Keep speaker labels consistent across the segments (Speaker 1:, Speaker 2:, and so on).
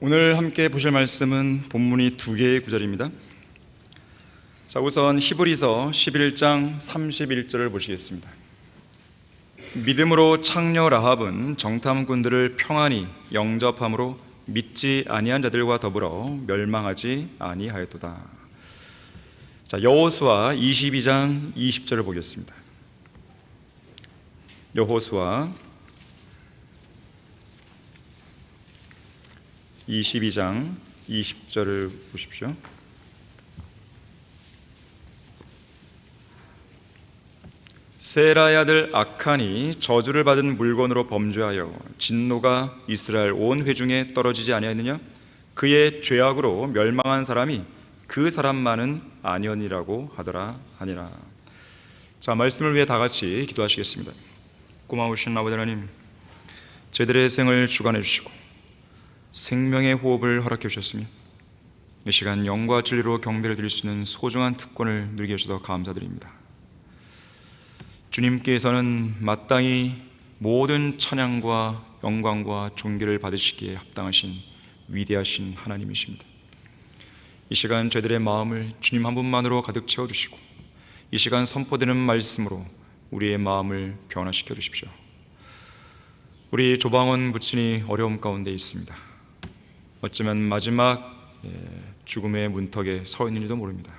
Speaker 1: 오늘 함께 보실 말씀은 본문이 두 개의 구절입니다. 자, 우선 히브리서 11장 31절을 보시겠습니다. 믿음으로 창녀 라합은 정탐꾼들을 평안히 영접함으로 믿지 아니한 자들과 더불어 멸망하지 아니하였도다. 자, 여호수아 22장 20절을 보겠습니다. 여호수아 22장 20절을 보십시오. 세라의 아들 아칸이 저주를 받은 물건으로 범죄하여 진노가 이스라엘 온 회중에 떨어지지 아니하였느냐? 그의 죄악으로 멸망한 사람이 그 사람만은 아니었니라고 하더라 하니라. 자, 말씀을 위해 다 같이 기도하시겠습니다. 고마우신 아버지 하나님, 저희들의 생을 주관해 주시고 생명의 호흡을 허락해 주셨으며 이 시간 영과 진리로 경배를 드릴 수 있는 소중한 특권을 누리게 해주셔서 감사드립니다. 주님께서는 마땅히 모든 찬양과 영광과 존귀를 받으시기에 합당하신 위대하신 하나님이십니다. 이 시간 저희들의 마음을 주님 한 분만으로 가득 채워주시고 이 시간 선포되는 말씀으로 우리의 마음을 변화시켜 주십시오. 우리 조방원 부친이 어려움 가운데 있습니다. 어쩌면 마지막 죽음의 문턱에 서 있는지도 모릅니다.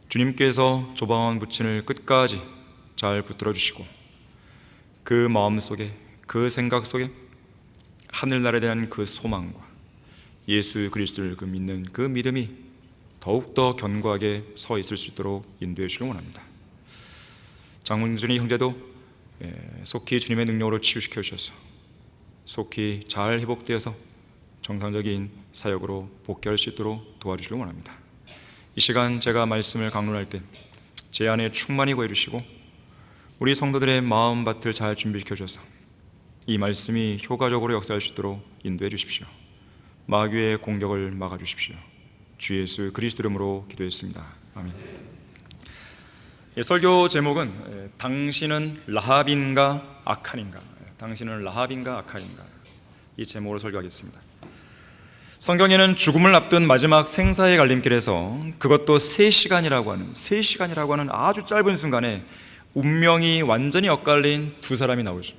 Speaker 1: 주님께서 조방원 부친을 끝까지 잘 붙들어 주시고 그 마음 속에, 그 생각 속에 하늘나라에 대한 그 소망과 예수 그리스도를 믿는 그 믿음이 더욱더 견고하게 서 있을 수 있도록 인도해 주시길 원합니다. 장문준이 형제도 속히 주님의 능력으로 치유시켜 주셔서 속히 잘 회복되어서 정상적인 사역으로 복귀할 수 있도록 도와주시길 원합니다. 이 시간 제가 말씀을 강론할 때 제 안에 충만히 거해주시고 우리 성도들의 마음밭을 잘 준비시켜 주셔서 이 말씀이 효과적으로 역사할 수 있도록 인도해 주십시오. 마귀의 공격을 막아주십시오. 주 예수 그리스도 이름으로 기도했습니다. 아멘. 설교 제목은 당신은 라합인가 아칸인가, 당신은 라합인가 아칸인가, 이 제목으로 설교하겠습니다. 성경에는 죽음을 앞둔 마지막 생사의 갈림길에서 그것도 3시간이라고 하는 아주 짧은 순간에 운명이 완전히 엇갈린 두 사람이 나오죠.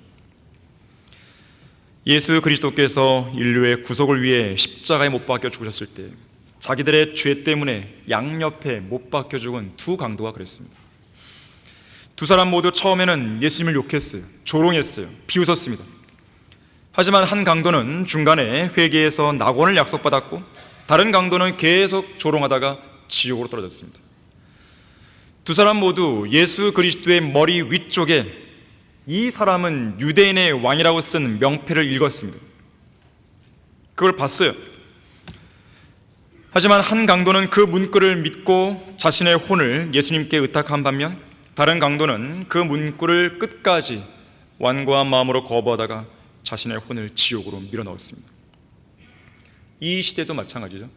Speaker 1: 예수 그리스도께서 인류의 구속을 위해 십자가에 못 박혀 죽으셨을 때 자기들의 죄 때문에 양옆에 못 박혀 죽은 두 강도가 그랬습니다. 두 사람 모두 처음에는 예수님을 욕했어요. 조롱했어요. 비웃었습니다. 하지만 한 강도는 중간에 회개해서 낙원을 약속받았고 다른 강도는 계속 조롱하다가 지옥으로 떨어졌습니다. 두 사람 모두 예수 그리스도의 머리 위쪽에 이 사람은 유대인의 왕이라고 쓴 명패를 읽었습니다. 그걸 봤어요. 하지만 한 강도는 그 문구를 믿고 자신의 혼을 예수님께 의탁한 반면 다른 강도는 그 문구를 끝까지 완고한 마음으로 거부하다가 자신의 혼을 지옥으로 밀어넣었습니다. 이 시대도 마찬가지죠.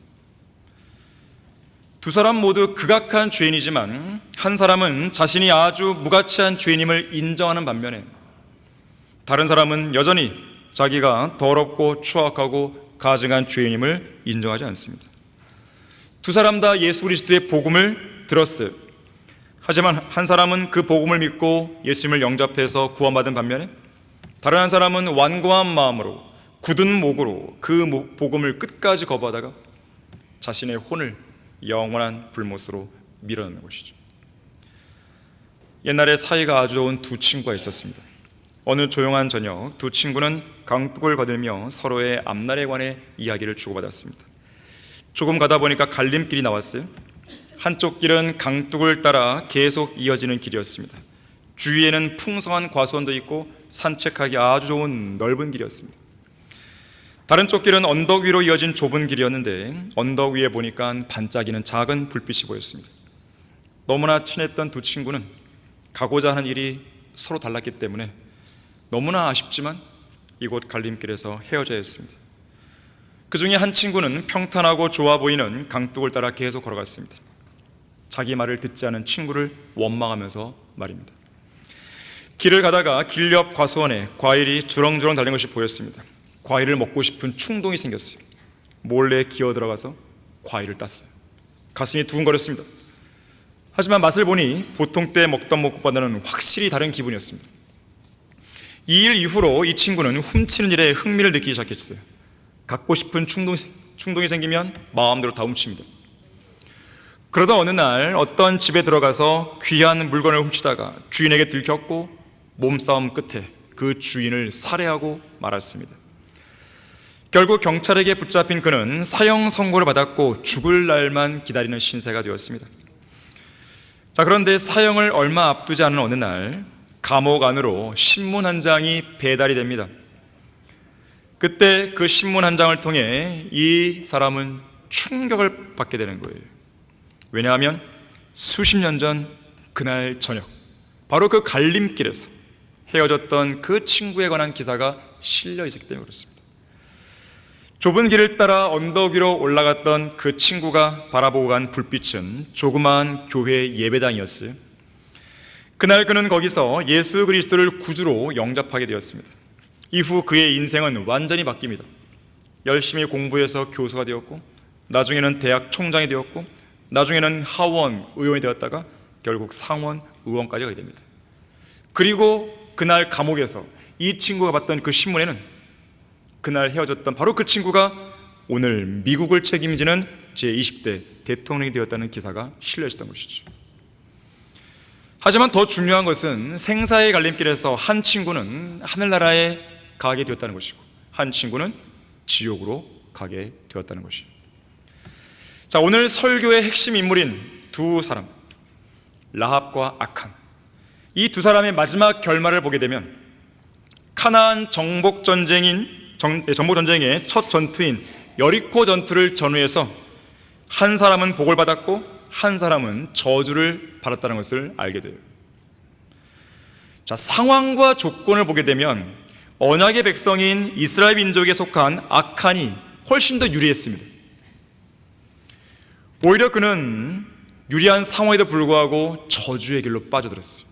Speaker 1: 두 사람 모두 극악한 죄인이지만 한 사람은 자신이 아주 무가치한 죄인임을 인정하는 반면에 다른 사람은 여전히 자기가 더럽고 추악하고 가증한 죄인임을 인정하지 않습니다. 두 사람 다 예수 그리스도의 복음을 들었어요. 하지만 한 사람은 그 복음을 믿고 예수님을 영접해서 구원받은 반면에 다른 한 사람은 완고한 마음으로 굳은 목으로 그 복음을 끝까지 거부하다가 자신의 혼을 영원한 불못으로 밀어넣는 것이죠. 옛날에 사이가 아주 좋은 두 친구가 있었습니다. 어느 조용한 저녁 두 친구는 강둑을 거들며 서로의 앞날에 관해 이야기를 주고받았습니다. 조금 가다 보니까 갈림길이 나왔어요. 한쪽 길은 강둑을 따라 계속 이어지는 길이었습니다. 주위에는 풍성한 과수원도 있고 산책하기 아주 좋은 넓은 길이었습니다. 다른 쪽 길은 언덕 위로 이어진 좁은 길이었는데 언덕 위에 보니까 반짝이는 작은 불빛이 보였습니다. 너무나 친했던 두 친구는 가고자 하는 일이 서로 달랐기 때문에 너무나 아쉽지만 이곳 갈림길에서 헤어져야 했습니다. 그 중에 한 친구는 평탄하고 좋아 보이는 강둑을 따라 계속 걸어갔습니다. 자기 말을 듣지 않은 친구를 원망하면서 말입니다. 길을 가다가 길 옆 과수원에 과일이 주렁주렁 달린 것이 보였습니다. 과일을 먹고 싶은 충동이 생겼어요. 몰래 기어 들어가서 과일을 땄어요. 가슴이 두근거렸습니다. 하지만 맛을 보니 보통 때 먹던 것보다는 확실히 다른 기분이었습니다. 이 일 이후로 이 친구는 훔치는 일에 흥미를 느끼기 시작했어요. 갖고 싶은 충동이 생기면 마음대로 다 훔칩니다. 그러다 어느 날 어떤 집에 들어가서 귀한 물건을 훔치다가 주인에게 들켰고 몸싸움 끝에 그 주인을 살해하고 말았습니다. 결국 경찰에게 붙잡힌 그는 사형 선고를 받았고 죽을 날만 기다리는 신세가 되었습니다. 자, 그런데 사형을 얼마 앞두지 않은 어느 날 감옥 안으로 신문 한 장이 배달이 됩니다. 그때 그 신문 한 장을 통해 이 사람은 충격을 받게 되는 거예요. 왜냐하면 수십 년 전 그날 저녁 바로 그 갈림길에서 헤어졌던 그 친구에 관한 기사가 실려 있었기 때문에 그렇습니다. 좁은 길을 따라 언덕 위로 올라갔던 그 친구가 바라보고 간 불빛은 조그마한 교회 예배당이었어요. 그날 그는 거기서 예수 그리스도를 구주로 영접하게 되었습니다. 이후 그의 인생은 완전히 바뀝니다. 열심히 공부해서 교수가 되었고, 나중에는 대학 총장이 되었고, 나중에는 하원 의원이 되었다가 결국 상원 의원까지 가게 됩니다. 그리고 그날 감옥에서 이 친구가 봤던 그 신문에는 그날 헤어졌던 바로 그 친구가 오늘 미국을 책임지는 제20대 대통령이 되었다는 기사가 실려 있었던 것이죠. 하지만 더 중요한 것은 생사의 갈림길에서 한 친구는 하늘나라에 가게 되었다는 것이고 한 친구는 지옥으로 가게 되었다는 것이죠. 자, 오늘 설교의 핵심 인물인 두 사람, 라합과 아칸, 이 두 사람의 마지막 결말을 보게 되면 가나안 정복 전쟁의 첫 전투인 여리코 전투를 전후해서 한 사람은 복을 받았고 한 사람은 저주를 받았다는 것을 알게 돼요. 자, 상황과 조건을 보게 되면 언약의 백성인 이스라엘 민족에 속한 아칸이 훨씬 더 유리했습니다. 오히려 그는 유리한 상황에도 불구하고 저주의 길로 빠져들었어요.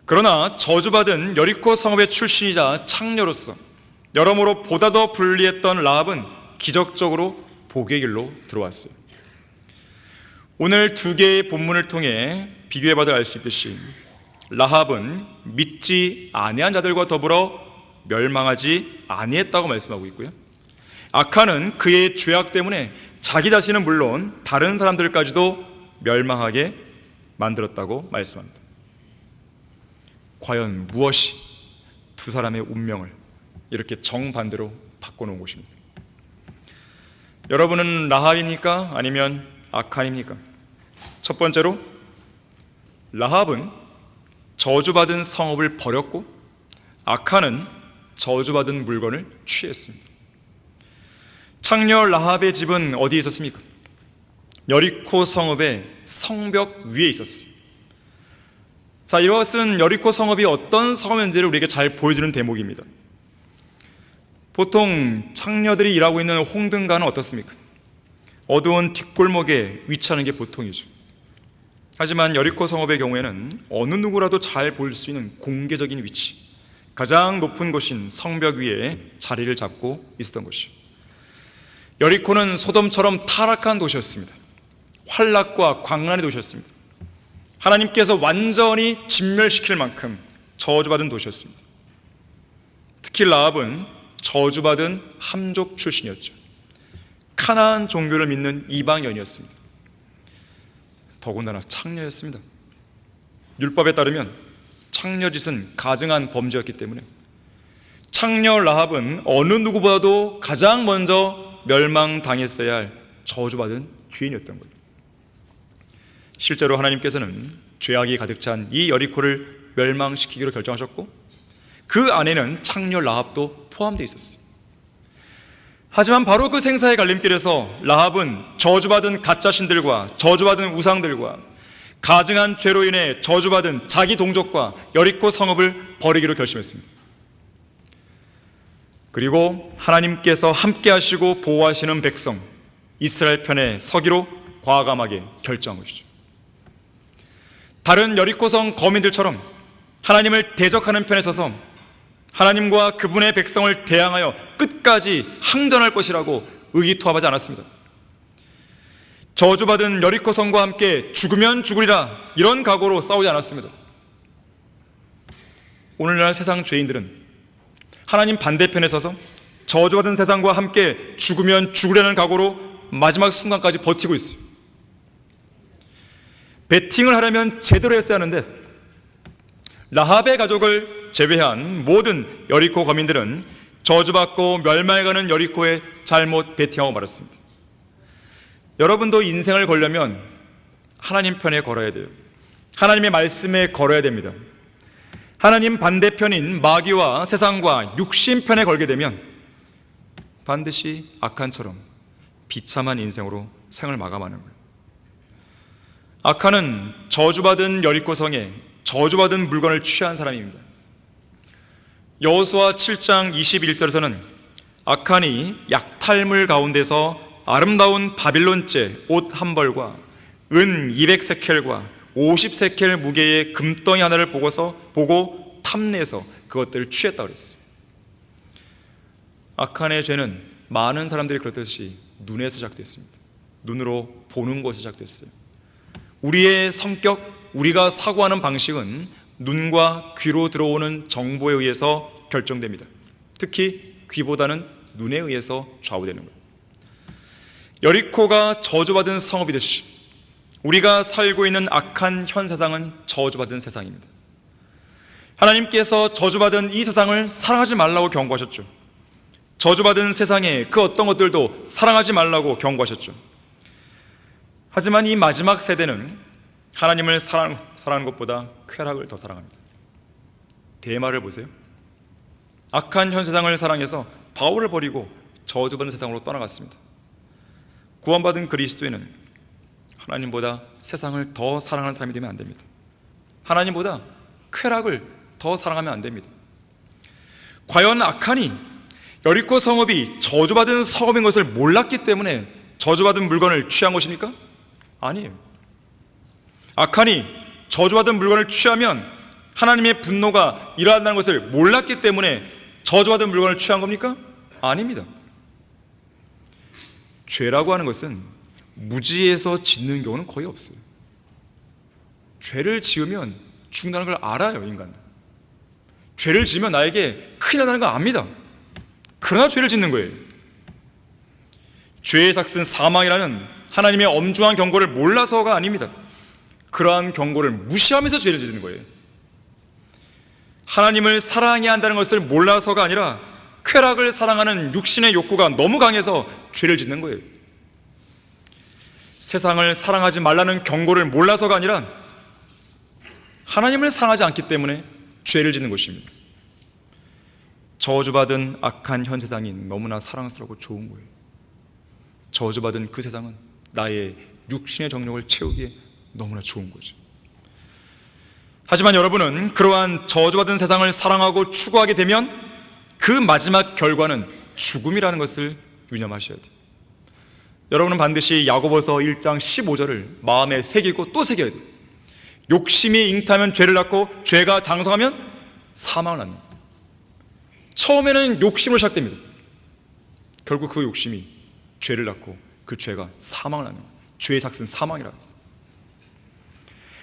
Speaker 1: 그러나 저주받은 여리코 성읍의 출신이자 창녀로서 여러모로 보다 더 불리했던 라합은 기적적으로 복의 길로 들어왔어요. 오늘 두 개의 본문을 통해 비교해봐도 알 수 있듯이 라합은 믿지 아니한 자들과 더불어 멸망하지 아니했다고 말씀하고 있고요, 아칸은 그의 죄악 때문에 자기 자신은 물론 다른 사람들까지도 멸망하게 만들었다고 말씀합니다. 과연 무엇이 두 사람의 운명을 이렇게 정반대로 바꿔놓은 것입니다. 여러분은 라합입니까? 아니면 아칸입니까? 첫 번째로, 라합은 저주받은 성읍을 버렸고 아칸은 저주받은 물건을 취했습니다. 창녀 라합의 집은 어디에 있었습니까? 여리코 성읍의 성벽 위에 있었어요. 자, 이것은 여리코 성읍이 어떤 성읍인지를 우리에게 잘 보여주는 대목입니다. 보통 창녀들이 일하고 있는 홍등가는 어떻습니까? 어두운 뒷골목에 위치하는 게 보통이죠. 하지만 여리코 성읍의 경우에는 어느 누구라도 잘 볼 수 있는 공개적인 위치, 가장 높은 곳인 성벽 위에 자리를 잡고 있었던 것이죠. 여리코는 소돔처럼 타락한 도시였습니다. 환락과 광란의 도시였습니다. 하나님께서 완전히 진멸시킬 만큼 저주받은 도시였습니다. 특히 라합은 저주받은 함족 출신이었죠. 가나안 종교를 믿는 이방인이었습니다. 더군다나 창녀였습니다. 율법에 따르면 창녀짓은 가증한 범죄였기 때문에 창녀 라합은 어느 누구보다도 가장 먼저 멸망당했어야 할 저주받은 죄인이었던 거예요. 실제로 하나님께서는 죄악이 가득 찬 이 여리코를 멸망시키기로 결정하셨고 그 안에는 창녀 라합도 포함되어 있었어요. 하지만 바로 그 생사의 갈림길에서 라합은 저주받은 가짜 신들과 저주받은 우상들과 가증한 죄로 인해 저주받은 자기 동족과 여리코 성읍을 버리기로 결심했습니다. 그리고 하나님께서 함께 하시고 보호하시는 백성 이스라엘 편에 서기로 과감하게 결정한 것이죠. 다른 여리코성 거민들처럼 하나님을 대적하는 편에 서서 하나님과 그분의 백성을 대항하여 끝까지 항전할 것이라고 의기투합하지 않았습니다. 저주받은 여리코 성과 함께 죽으면 죽으리라, 이런 각오로 싸우지 않았습니다. 오늘날 세상 죄인들은 하나님 반대편에 서서 저주받은 세상과 함께 죽으면 죽으려는 각오로 마지막 순간까지 버티고 있어요. 베팅을 하려면 제대로 했어야 하는데 라합의 가족을 제외한 모든 여리코 거민들은 저주받고 멸망해가는 여리코에 잘못 베팅하고 말았습니다. 여러분도 인생을 걸려면 하나님 편에 걸어야 돼요. 하나님의 말씀에 걸어야 됩니다. 하나님 반대편인 마귀와 세상과 육신 편에 걸게 되면 반드시 아칸처럼 비참한 인생으로 생을 마감하는 거예요. 아칸은 저주받은 여리코 성에 저주받은 물건을 취한 사람입니다. 여호수아 7장 21절에서는 아칸이 약탈물 가운데서 아름다운 바빌론제 옷 한 벌과 은 200세켈과 50세켈 무게의 금덩이 하나를 보고 탐내서 그것들을 취했다고 그랬어요. 아칸의 죄는 많은 사람들이 그렇듯이 눈에서 시작됐습니다. 눈으로 보는 것이 시작됐어요. 우리의 성격, 우리가 사고하는 방식은 눈과 귀로 들어오는 정보에 의해서 결정됩니다. 특히 귀보다는 눈에 의해서 좌우되는 거예요. 여리코가 저주받은 성읍이듯이 우리가 살고 있는 악한 현 세상은 저주받은 세상입니다. 하나님께서 저주받은 이 세상을 사랑하지 말라고 경고하셨죠. 저주받은 세상에 그 어떤 것들도 사랑하지 말라고 경고하셨죠. 하지만 이 마지막 세대는 하나님을 사랑하는 것보다 쾌락을 더 사랑합니다. 대마를 보세요. 악한 현 세상을 사랑해서 바울을 버리고 저주받은 세상으로 떠나갔습니다. 구원받은 그리스도인은 하나님보다 세상을 더 사랑하는 사람이 되면 안 됩니다. 하나님보다 쾌락을 더 사랑하면 안 됩니다. 과연 아칸이 여리코 성읍이 저주받은 성읍인 것을 몰랐기 때문에 저주받은 물건을 취한 것입니까? 아니에요. 아칸이 저주받은 물건을 취하면 하나님의 분노가 일어난다는 것을 몰랐기 때문에 저주받은 물건을 취한 겁니까? 아닙니다. 죄라고 하는 것은 무지에서 짓는 경우는 거의 없어요. 죄를 지으면 죽는다는 걸 알아요, 인간은. 죄를 지으면 나에게 큰일 나는 걸 압니다. 그러나 죄를 짓는 거예요. 죄의 삭은 사망이라는 하나님의 엄중한 경고를 몰라서가 아닙니다. 그러한 경고를 무시하면서 죄를 짓는 거예요. 하나님을 사랑해야 한다는 것을 몰라서가 아니라 쾌락을 사랑하는 육신의 욕구가 너무 강해서 죄를 짓는 거예요. 세상을 사랑하지 말라는 경고를 몰라서가 아니라 하나님을 사랑하지 않기 때문에 죄를 짓는 것입니다. 저주받은 악한 현 세상이 너무나 사랑스럽고 좋은 거예요. 저주받은 그 세상은 나의 육신의 정욕을 채우기에 너무나 좋은 거죠. 하지만 여러분은 그러한 저주받은 세상을 사랑하고 추구하게 되면 그 마지막 결과는 죽음이라는 것을 유념하셔야 돼요. 여러분은 반드시 야고보서 1장 15절을 마음에 새기고 또 새겨야 돼요. 욕심이 잉타하면 죄를 낳고 죄가 장성하면 사망을 낳습니다. 처음에는 욕심으로 시작됩니다. 결국 그 욕심이 죄를 낳고 그 죄가 사망을 낳는 거예요. 죄의 삭은 사망이라고 했어요.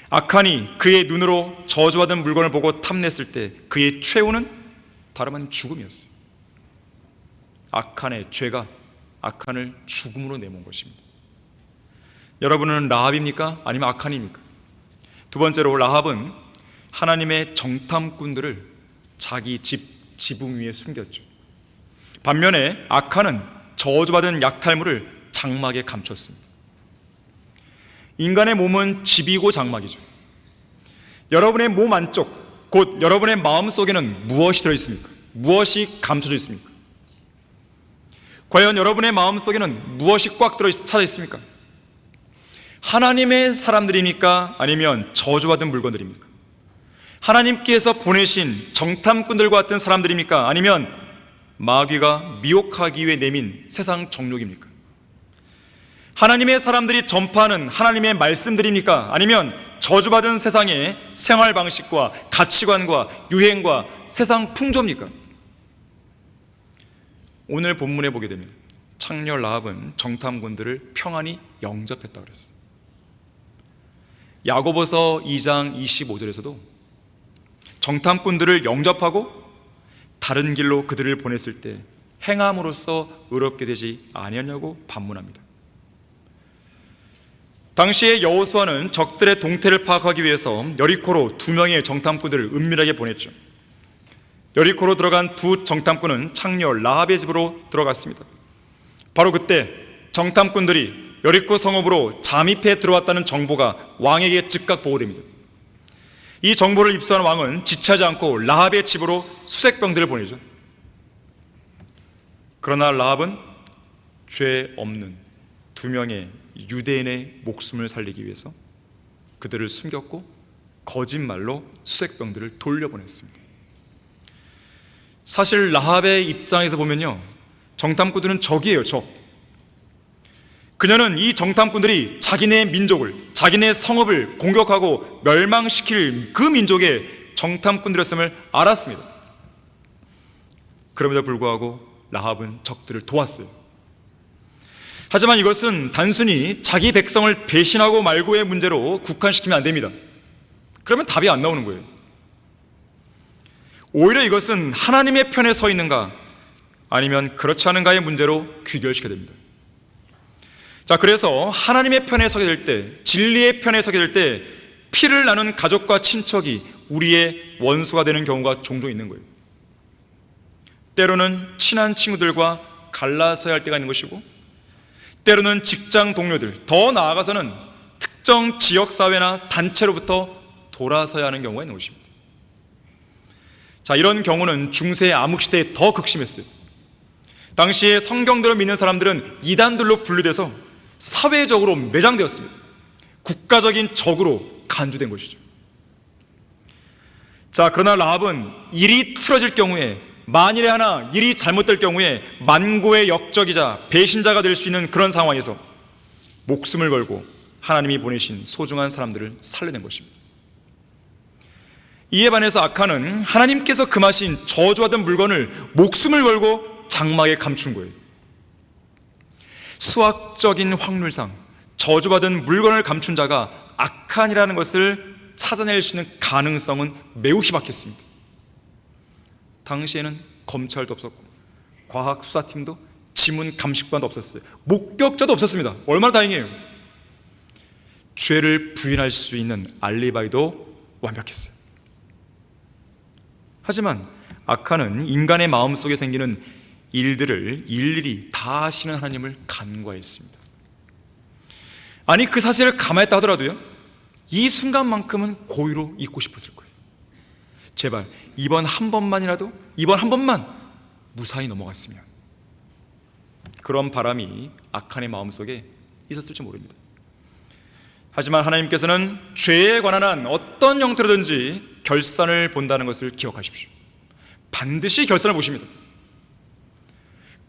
Speaker 1: 아칸이 그의 눈으로 저주받은 물건을 보고 탐냈을 때 그의 최후는 다름 아닌 죽음이었어요. 아칸의 죄가 아칸을 죽음으로 내몬 것입니다. 여러분은 라합입니까? 아니면 아칸입니까? 두 번째로 라합은 하나님의 정탐꾼들을 자기 지붕 위에 숨겼죠. 반면에 아칸은 저주받은 약탈물을 장막에 감췄습니다. 인간의 몸은 집이고 장막이죠. 여러분의 몸 안쪽, 곧 여러분의 마음 속에는 무엇이 들어있습니까? 무엇이 감춰져 있습니까? 과연 여러분의 마음 속에는 무엇이 꽉 차져 있습니까? 하나님의 사람들입니까? 아니면 저주받은 물건들입니까? 하나님께서 보내신 정탐꾼들과 같은 사람들입니까? 아니면 마귀가 미혹하기 위해 내민 세상 정욕입니까? 하나님의 사람들이 전파하는 하나님의 말씀들입니까? 아니면 저주받은 세상의 생활 방식과 가치관과 유행과 세상 풍조입니까? 오늘 본문에 보게 되면 창녀 라합은 정탐꾼들을 평안히 영접했다고 그랬어요. 야고보서 2장 25절에서도 정탐꾼들을 영접하고 다른 길로 그들을 보냈을 때 행함으로써 의롭게 되지 아니하냐고 반문합니다. 당시에 여호수아는 적들의 동태를 파악하기 위해서 여리코로 2명의 정탐꾼들을 은밀하게 보냈죠. 여리코로 들어간 2 정탐꾼은 창녀 라합의 집으로 들어갔습니다. 바로 그때 정탐꾼들이 여리코 성읍으로 잠입해 들어왔다는 정보가 왕에게 즉각 보고됩니다. 이 정보를 입수한 왕은 지체하지 않고 라합의 집으로 수색병들을 보내죠. 그러나 라합은 죄 없는 2명의 유대인의 목숨을 살리기 위해서 그들을 숨겼고 거짓말로 수색병들을 돌려보냈습니다. 사실 라합의 입장에서 보면요, 정탐꾼들은 적이에요, 적. 그녀는 이 정탐꾼들이 자기네 민족을, 자기네 성읍을 공격하고 멸망시킬 그 민족의 정탐꾼들이었음을 알았습니다. 그럼에도 불구하고 라합은 적들을 도왔어요. 하지만 이것은 단순히 자기 백성을 배신하고 말고의 문제로 국한시키면 안 됩니다. 그러면 답이 안 나오는 거예요. 오히려 이것은 하나님의 편에 서 있는가 아니면 그렇지 않은가의 문제로 귀결시켜야 됩니다. 자, 그래서 하나님의 편에 서게 될 때, 진리의 편에 서게 될 때 피를 나눈 가족과 친척이 우리의 원수가 되는 경우가 종종 있는 거예요. 때로는 친한 친구들과 갈라서야 할 때가 있는 것이고, 때로는 직장 동료들, 더 나아가서는 특정 지역사회나 단체로부터 돌아서야 하는 경우가 있는 것입니다. 자, 이런 경우는 중세 암흑시대에 더 극심했어요. 당시에 성경대로 믿는 사람들은 이단들로 분류돼서 사회적으로 매장되었습니다. 국가적인 적으로 간주된 것이죠. 자, 그러나 라합은 일이 틀어질 경우에, 만일에 하나 일이 잘못될 경우에 만고의 역적이자 배신자가 될 수 있는 그런 상황에서 목숨을 걸고 하나님이 보내신 소중한 사람들을 살려낸 것입니다. 이에 반해서 아칸은 하나님께서 금하신 저주하던 물건을 목숨을 걸고 장막에 감춘 거예요. 수학적인 확률상 저주받은 물건을 감춘 자가 아칸이라는 것을 찾아낼 수 있는 가능성은 매우 희박했습니다. 당시에는 검찰도 없었고 과학수사팀도 지문 감식반도 없었어요. 목격자도 없었습니다. 얼마나 다행이에요. 죄를 부인할 수 있는 알리바이도 완벽했어요. 하지만 아칸은 인간의 마음속에 생기는 일들을 일일이 다 아시는 하나님을 간과했습니다. 아니, 그 사실을 감안했다 하더라도요, 이 순간만큼은 고의로 잊고 싶었을 거예요. 제발 이번 한 번만이라도, 이번 한 번만 무사히 넘어갔으면. 그런 바람이 아칸의 마음속에 있었을지 모릅니다. 하지만 하나님께서는 죄에 관한 한 어떤 형태로든지 결산을 본다는 것을 기억하십시오. 반드시 결산을 보십니다.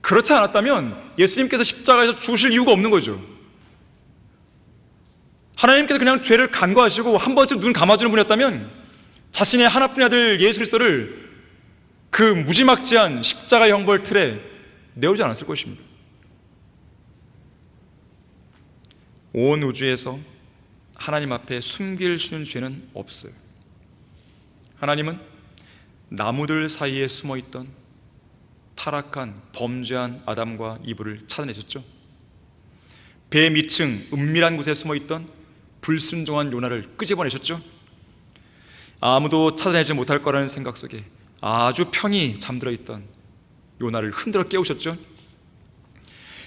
Speaker 1: 그렇지 않았다면 예수님께서 십자가에서 죽으실 이유가 없는 거죠. 하나님께서 그냥 죄를 간과하시고 한 번쯤 눈 감아주는 분이었다면 자신의 하나뿐인 아들 예수 그리스도를 그 무지막지한 십자가의 형벌 틀에 내오지 않았을 것입니다. 온 우주에서 하나님 앞에 숨길 수 있는 죄는 없어요. 하나님은 나무들 사이에 숨어있던 타락한 범죄한 아담과 이브를 찾아내셨죠. 배 밑층 은밀한 곳에 숨어있던 불순종한 요나를 끄집어내셨죠. 아무도 찾아내지 못할 거라는 생각 속에 아주 편히 잠들어 있던 요나를 흔들어 깨우셨죠.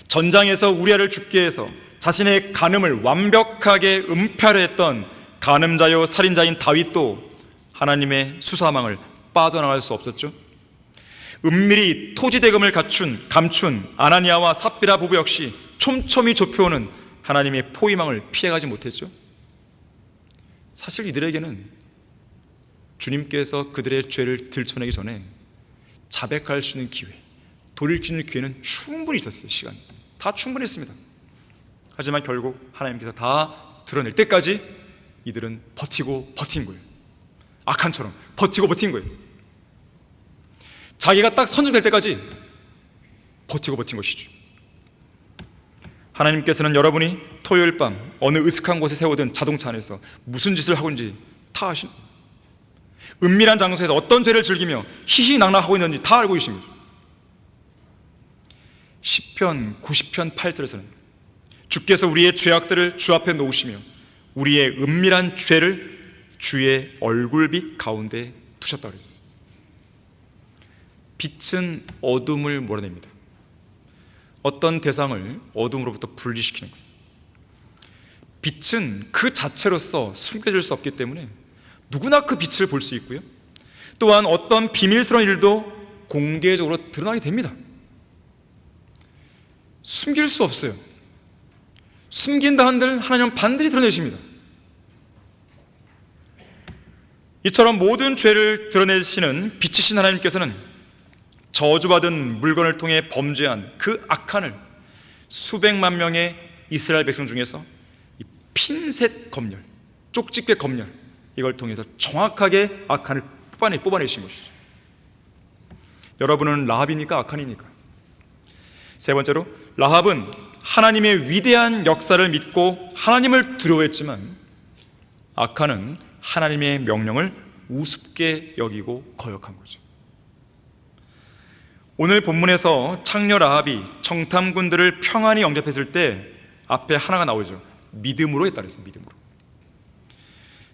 Speaker 1: 전장에서 우리아를 죽게 해서 자신의 간음을 완벽하게 은폐하려 했던 간음자요 살인자인 다윗도 하나님의 수사망을 빠져나갈 수 없었죠. 은밀히 토지대금을 감춘 아나니아와 삽비라 부부 역시 촘촘히 좁혀오는 하나님의 포위망을 피해가지 못했죠. 사실 이들에게는 주님께서 그들의 죄를 들춰내기 전에 자백할 수 있는 기회, 돌이키는 기회는 충분히 있었어요. 시간 다 충분했습니다. 하지만 결국 하나님께서 다 드러낼 때까지 이들은 버티고 버틴 거예요. 아칸처럼 버티고 버틴 거예요. 자기가 딱 선정될 때까지 버티고 버틴 것이죠. 하나님께서는 여러분이 토요일 밤 어느 으슥한 곳에 세워둔 자동차 안에서 무슨 짓을 하고 있는지 다 아신, 은밀한 장소에서 어떤 죄를 즐기며 희희낙낙하고 있는지 다 알고 계십니다. 시편 90편 8절에서는 주께서 우리의 죄악들을 주 앞에 놓으시며 우리의 은밀한 죄를 주의 얼굴빛 가운데 두셨다고 그랬어요. 빛은 어둠을 몰아냅니다. 어떤 대상을 어둠으로부터 분리시키는 거예요. 빛은 그 자체로서 숨겨질 수 없기 때문에 누구나 그 빛을 볼 수 있고요, 또한 어떤 비밀스러운 일도 공개적으로 드러나게 됩니다. 숨길 수 없어요. 숨긴다 한들 하나님은 반드시 드러내십니다. 이처럼 모든 죄를 드러내시는 빛이신 하나님께서는 저주받은 물건을 통해 범죄한 그 악한을 수백만 명의 이스라엘 백성 중에서 이 핀셋 검열, 쪽집게 검열, 이걸 통해서 정확하게 악한을 뽑아내신 것이죠. 여러분은 라합입니까? 악한입니까? 세 번째로, 라합은 하나님의 위대한 역사를 믿고 하나님을 두려워했지만 악한은 하나님의 명령을 우습게 여기고 거역한 거죠. 오늘 본문에서 창녀 라합이 청탐꾼들을 평안히 영접했을 때 앞에 하나가 나오죠. 믿음으로 했다 그랬어요. 믿음으로.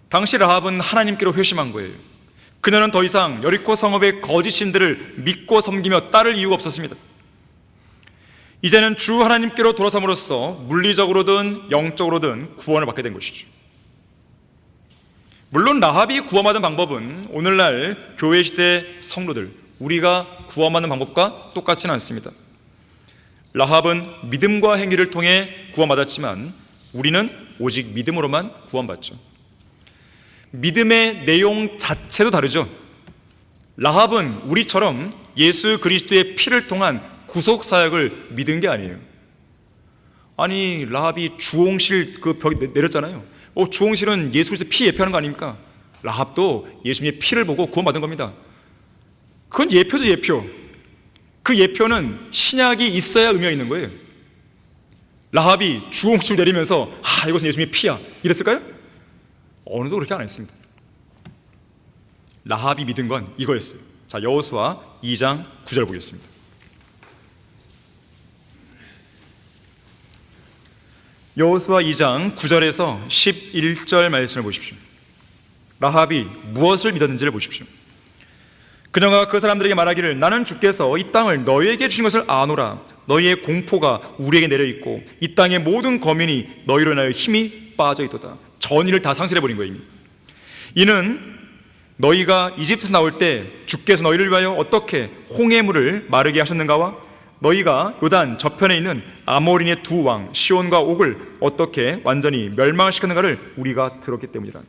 Speaker 1: 당시 라합은 하나님께로 회심한 거예요. 그녀는 더 이상 여리코 성읍의 거짓 신들을 믿고 섬기며 따를 이유가 없었습니다. 이제는 주 하나님께로 돌아섬으로써 물리적으로든 영적으로든 구원을 받게 된 것이죠. 물론 라합이 구원받은 방법은 오늘날 교회 시대 성도들, 우리가 구원받는 방법과 똑같지는 않습니다. 라합은 믿음과 행위를 통해 구원받았지만 우리는 오직 믿음으로만 구원받죠. 믿음의 내용 자체도 다르죠. 라합은 우리처럼 예수 그리스도의 피를 통한 구속 사역을 믿은 게 아니에요. 아니, 라합이 주홍실 그 벽에 내렸잖아요. 주홍실은 예수 그리스도 피 예표하는 거 아닙니까? 라합도 예수님의 피를 보고 구원받은 겁니다. 그건 예표죠, 예표. 그 예표는 신약이 있어야 의미가 있는 거예요. 라합이 주홍실 내리면서 이것은 예수님의 피야 이랬을까요? 어느도 그렇게 안 했습니다. 라합이 믿은 건 이거였어요. 자, 여호수아 2장 9절 보겠습니다. 여호수아 2장 9절에서 11절 말씀을 보십시오. 라합이 무엇을 믿었는지를 보십시오. 그녀가 그 사람들에게 말하기를 나는 주께서 이 땅을 너희에게 주신 것을 아노라. 너희의 공포가 우리에게 내려있고 이 땅의 모든 거민이 너희로 인하여 힘이 빠져있도다. 전의를 다 상실해버린 거예요. 이는 너희가 이집트에서 나올 때 주께서 너희를 위하여 어떻게 홍해 물을 마르게 하셨는가와 너희가 요단 저편에 있는 아모린의 두 왕 시온과 옥을 어떻게 완전히 멸망시켰는가를 우리가 들었기 때문이라.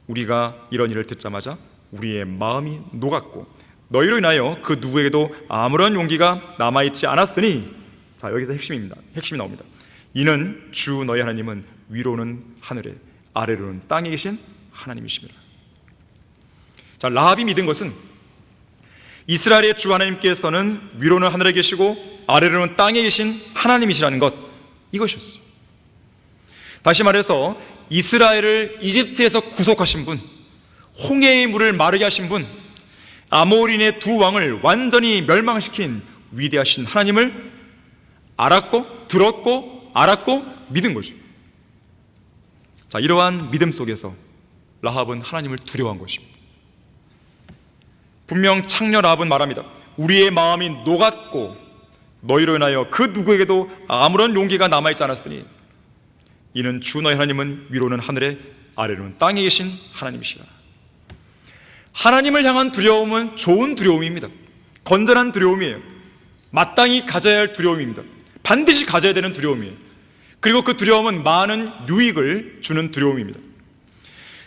Speaker 1: 우리가 이런 일을 듣자마자 우리의 마음이 녹았고 너희로 인하여 그 누구에게도 아무런 용기가 남아있지 않았으니, 자, 여기서 핵심이 나옵니다. 이는 주 너희 하나님은 위로는 하늘에 아래로는 땅에 계신 하나님이십니다. 자, 라합이 믿은 것은 이스라엘의 주 하나님께서는 위로는 하늘에 계시고 아래로는 땅에 계신 하나님이시라는 것, 이것이었어요. 다시 말해서 이스라엘을 이집트에서 구속하신 분, 홍해의 물을 마르게 하신 분, 아모린의 두 왕을 완전히 멸망시킨 위대하신 하나님을 알았고 들었고 알았고 믿은 거죠. 자, 이러한 믿음 속에서 라합은 하나님을 두려워한 것입니다. 분명 창녀 라합은 말합니다. 우리의 마음이 녹았고 너희로 인하여 그 누구에게도 아무런 용기가 남아있지 않았으니 이는 주 너희 하나님은 위로는 하늘에 아래로는 땅에 계신 하나님이시라. 하나님을 향한 두려움은 좋은 두려움입니다. 건전한 두려움이에요. 마땅히 가져야 할 두려움입니다. 반드시 가져야 되는 두려움이에요. 그리고 그 두려움은 많은 유익을 주는 두려움입니다.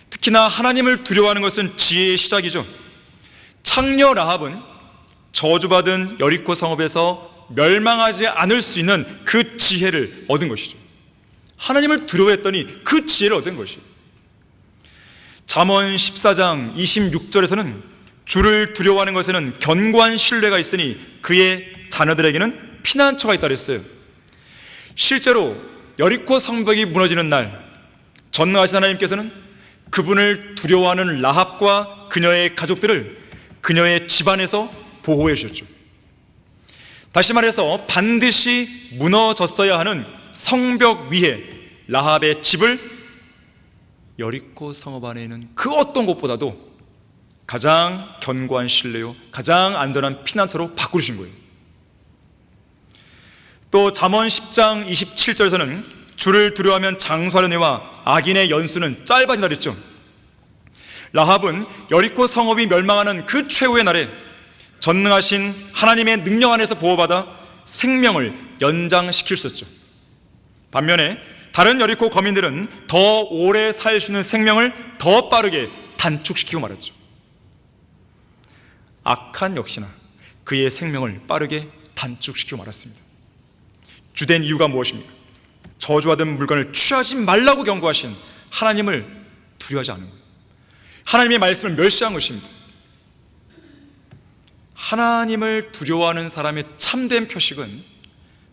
Speaker 1: 특히나 하나님을 두려워하는 것은 지혜의 시작이죠. 창녀 라합은 저주받은 여리코 성읍에서 멸망하지 않을 수 있는 그 지혜를 얻은 것이죠. 하나님을 두려워했더니 그 지혜를 얻은 것이에요. 잠언 14장 26절에서는 주를 두려워하는 것에는 견고한 신뢰가 있으니 그의 자녀들에게는 피난처가 있다 그랬어요. 실제로 여리고 성벽이 무너지는 날 전능하신 하나님께서는 그분을 두려워하는 라합과 그녀의 가족들을 그녀의 집안에서 보호해 주셨죠. 다시 말해서 반드시 무너졌어야 하는 성벽 위에 라합의 집을 여리고 성읍 안에 있는 그 어떤 곳보다도 가장 견고한 신뢰요, 가장 안전한 피난처로 바꾸신 거예요. 또 잠언 10장 27절에서는 주를 두려워하면 장수하는 해와 악인의 연수는 짧아진다 그랬죠. 라합은 여리고 성읍이 멸망하는 그 최후의 날에 전능하신 하나님의 능력 안에서 보호받아 생명을 연장시킬 수 있었죠. 반면에 다른 여리고 거민들은 더 오래 살 수 있는 생명을 더 빠르게 단축시키고 말았죠. 악한 역시나 그의 생명을 빠르게 단축시키고 말았습니다. 주된 이유가 무엇입니까? 저주받은 물건을 취하지 말라고 경고하신 하나님을 두려워하지 않은 거예요. 하나님의 말씀을 멸시한 것입니다. 하나님을 두려워하는 사람의 참된 표식은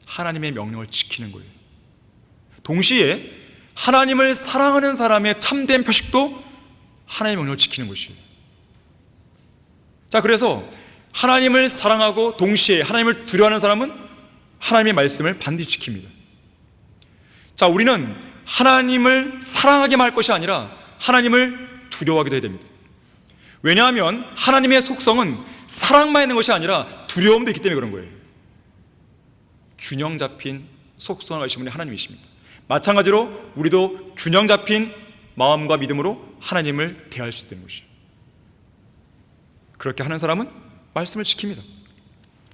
Speaker 1: 하나님의 명령을 지키는 거예요. 동시에 하나님을 사랑하는 사람의 참된 표식도 하나님의 명령을 지키는 것이에요. 자, 그래서 하나님을 사랑하고 동시에 하나님을 두려워하는 사람은 하나님의 말씀을 반드시 지킵니다. 자, 우리는 하나님을 사랑하게만 할 것이 아니라 하나님을 두려워하기도 해야 됩니다. 왜냐하면 하나님의 속성은 사랑만 있는 것이 아니라 두려움도 있기 때문에 그런 거예요. 균형 잡힌 속성을 가지신 분이 하나님이십니다. 마찬가지로 우리도 균형 잡힌 마음과 믿음으로 하나님을 대할 수 있는 것이에요. 그렇게 하는 사람은 말씀을 지킵니다.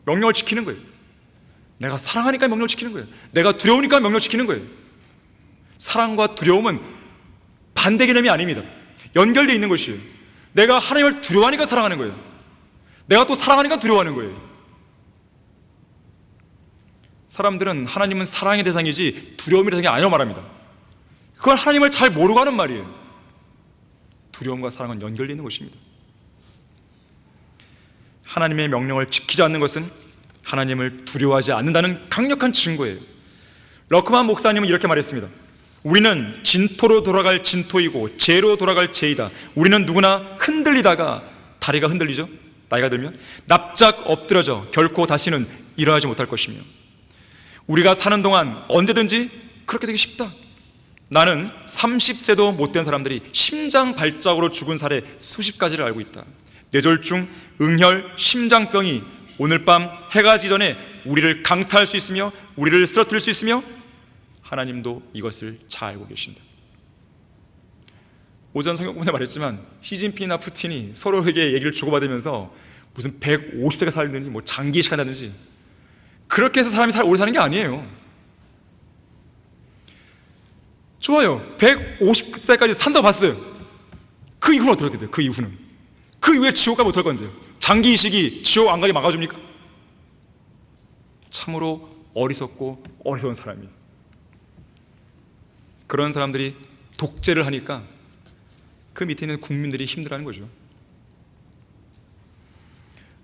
Speaker 1: 명령을 지키는 거예요. 내가 사랑하니까 명령을 지키는 거예요. 내가 두려우니까 명령을 지키는 거예요. 사랑과 두려움은 반대 개념이 아닙니다. 연결되어 있는 것이에요. 내가 하나님을 두려워하니까 사랑하는 거예요. 내가 또 사랑하니까 두려워하는 거예요. 사람들은 하나님은 사랑의 대상이지 두려움의 대상이 아니라고 말합니다. 그건 하나님을 잘 모르고 하는 말이에요. 두려움과 사랑은 연결되어 있는 것입니다. 하나님의 명령을 지키지 않는 것은 하나님을 두려워하지 않는다는 강력한 증거예요. 러크만 목사님은 이렇게 말했습니다. 우리는 진토로 돌아갈 진토이고 재로 돌아갈 재이다. 우리는 누구나 흔들리다가 다리가 흔들리죠. 나이가 들면 납작 엎드러져 결코 다시는 일어나지 못할 것이며 우리가 사는 동안 언제든지 그렇게 되기 쉽다. 나는 30세도 못된 사람들이 심장 발작으로 죽은 사례 수십 가지를 알고 있다. 뇌졸중, 응혈, 심장병이 오늘 밤 해가 지기 전에 우리를 강타할 수 있으며 우리를 쓰러뜨릴 수 있으며 하나님도 이것을 잘 알고 계신다. 오전 성경본에 말했지만 시진핑이나 푸틴이 서로에게 얘기를 주고받으면서 무슨 150세가 살든지 뭐 장기 이식한다든지 그렇게 해서 사람이 오래 사는 게 아니에요. 좋아요. 150세까지 산다고 봤어요. 그 이후는 어떻게 돼요? 그 이후에 지옥 가면 어떨 건데요? 장기 이식이 지옥 안 가게 막아줍니까? 참으로 어리석고 어리석은 사람이. 그런 사람들이 독재를 하니까 그 밑에 있는 국민들이 힘들어하는 거죠.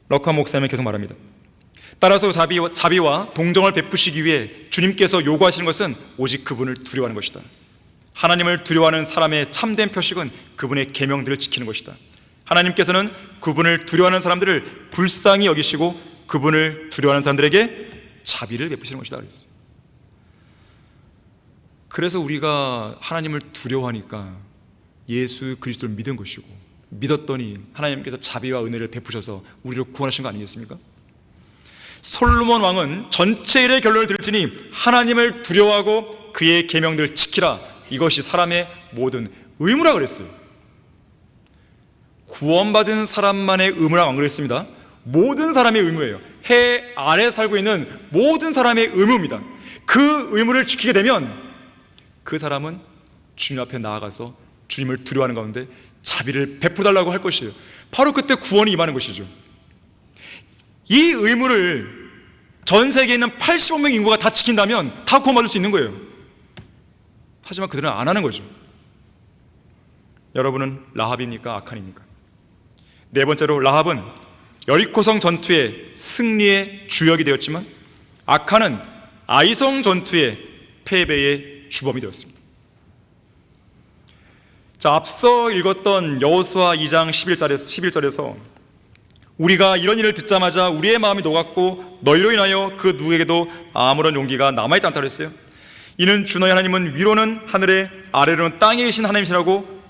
Speaker 1: 럭카 목사님은 계속 말합니다. 따라서 자비와 동정을 베푸시기 위해 주님께서 요구하시는 것은 오직 그분을 두려워하는 것이다. 하나님을 두려워하는 사람의 참된 표식은 그분의 계명들을 지키는 것이다. 하나님께서는 그분을 두려워하는 사람들을 불쌍히 여기시고 그분을 두려워하는 사람들에게 자비를 베푸시는 것이다 그랬어요. 그래서 우리가 하나님을 두려워하니까 예수 그리스도를 믿은 것이고 믿었더니 하나님께서 자비와 은혜를 베푸셔서 우리를 구원하신 거 아니겠습니까? 솔로몬 왕은 전체 일의 결론을 들으니 하나님을 두려워하고 그의 계명들을 지키라. 이것이 사람의 모든 의무라 그랬어요. 구원받은 사람만의 의무라 안 그랬습니다. 모든 사람의 의무예요. 해 아래 살고 있는 모든 사람의 의무입니다. 그 의무를 지키게 되면 그 사람은 주님 앞에 나아가서 주님을 두려워하는 가운데 자비를 베풀어달라고 할 것이에요. 바로 그때 구원이 임하는 것이죠. 이 의무를 전 세계에 있는 85명 인구가 다 지킨다면 다 구원받을 수 있는 거예요. 하지만 그들은 안 하는 거죠. 여러분은 라합입니까? 악한입니까? 네 번째로 라합은 여리코성 전투의 승리의 주역이 되었지만 아칸은 아이성 전투의 패배의 주범이 되었습니다. 자, 앞서 읽었던 여호수아 2장 11절에서 우리가 이런 일을 듣자마자 우리의 마음이 녹았고 너희로 인하여 그 누구에게도 아무런 용기가 남아있지 않다고 했어요. 이는 주 너희 하나님은 위로는 하늘에 아래로는 땅에 계신 하나님이시라고